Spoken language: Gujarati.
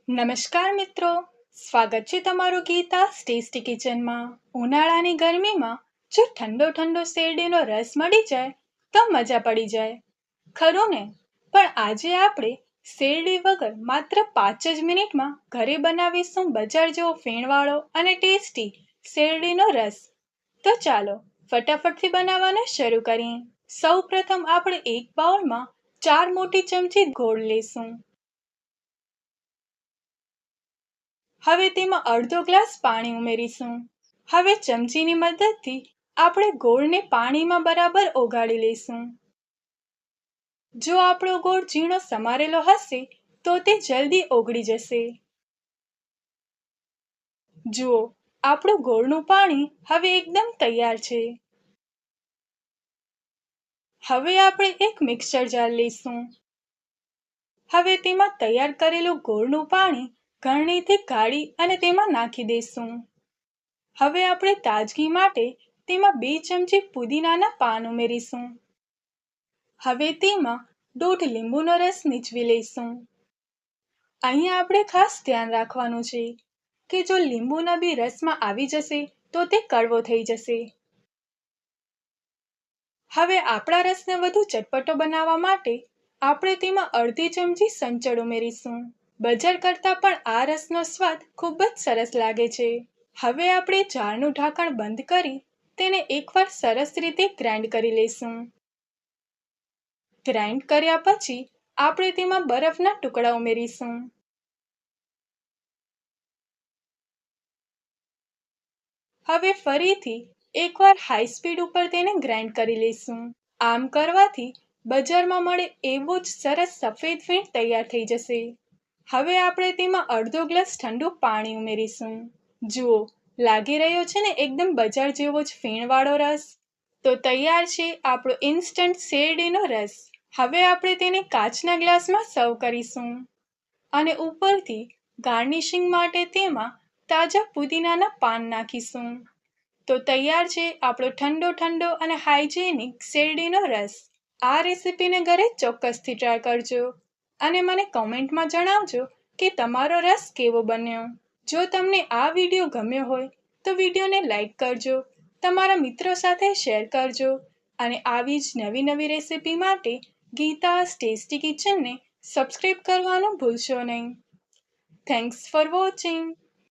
નમસ્કાર મિત્રો, સ્વાગત છે તમારું ગીતા ટેસ્ટી કિચનમાં। ઉનાળાની ગરમીમાં જો ઠંડો ઠંડો શેરડીનો રસ મળી જાય તો મજા પડી જાય, ખરું ને? પણ આજે આપણે શેરડી વગર માત્ર 5 જ મિનિટમાં ઘરે બનાવીશું બજાર જેવો ફીણવાળો અને ટેસ્ટી શેરડીનો રસ। તો ચાલો ફટાફટથી બનાવવાનું શરૂ કરીએ। સૌપ્રથમ આપણે એક બાઉલમાં 4 મોટી ચમચી ગોળ લેશું। હવે તેમાં અડધો ગ્લાસ પાણી ઉમેરીશું। હવે ચમચીની મદદથી આપણે ગોળને પાણીમાં બરાબર ઓગાળી લઈશું। જો આપણો ગોળ ઝીણો સમારેલો હશે તો તે જલ્દી ઓગળી જશે। જુઓ, આપણું ગોળનું પાણી હવે એકદમ તૈયાર છે। હવે આપણે એક મિક્સર જાર લઈશું। હવે તેમાં તૈયાર કરેલું ગોળનું પાણી ગળણીથી ગાળી અને તેમાં નાખી દઈશું। હવે આપણે તાજગી માટે તેમાં 2 ચમચી પુદીનાના પાન ઉમેરીશું। હવે તેમાં 1/2 લીંબુનો રસ નીચવી લઈશું। અહીંયા આપણે ખાસ ધ્યાન રાખવાનું છે કે જો લીંબુના બી રસમાં આવી જશે તો તે કડવો થઈ જશે। હવે આપણા રસને વધુ ચટપટો બનાવવા માટે આપણે તેમાં અડધી ચમચી સંચળ ઉમેરીશું। બજાર કરતાં પણ આ રસનો સ્વાદ ખૂબ જ સરસ લાગે છે। હવે આપણે જારનું ઢાંકણ બંધ કરી તેને એકવાર સરસ રીતે ગ્રાઇન્ડ કરી લઈશું। ગ્રાઇન્ડ કર્યા પછી આપણે તેમાં બરફના ટુકડા ઉમેરીશું। હવે ફરીથી એકવાર હાઈ સ્પીડ ઉપર તેને ગ્રાઇન્ડ કરી લઈશું। આમ કરવાથી બજારમાં મળે એવો જ સરસ સફેદ ફીણ તૈયાર થઈ જશે। હવે આપણે તેમાં અડધો ગ્લાસ ઠંડુ પાણી ઉમેરીશું। જુઓ, લાગી રહ્યો છે ને એકદમ બજાર જેવો જ ફીણવાળો રસ। તો તૈયાર છે આપણો ઇન્સ્ટન્ટ શેરડીનો રસ। હવે આપણે તેને કાચના ગ્લાસમાં સર્વ કરીશું અને ઉપરથી ગાર્નિશિંગ માટે તેમાં તાજા પુદીનાના પાન નાખીશું। તો તૈયાર છે આપણો ઠંડો ઠંડો અને હાઇજેનિક શેરડીનો રસ। આ રેસીપીને ઘરે ચોક્કસથી ટ્રાય કરજો અને મને કોમેન્ટમાં જણાવજો કે તમારો રસ કેવો બન્યો। જો તમને આ વિડીયો ગમ્યો હોય તો વિડીયોને લાઈક કરજો, તમારા મિત્રો સાથે શેર કરજો અને આવી જ નવી નવી રેસીપી માટે ગીતા's ટેસ્ટી કિચનને સબસ્ક્રાઇબ કરવાનું ભૂલશો નહીં। Thanks for watching.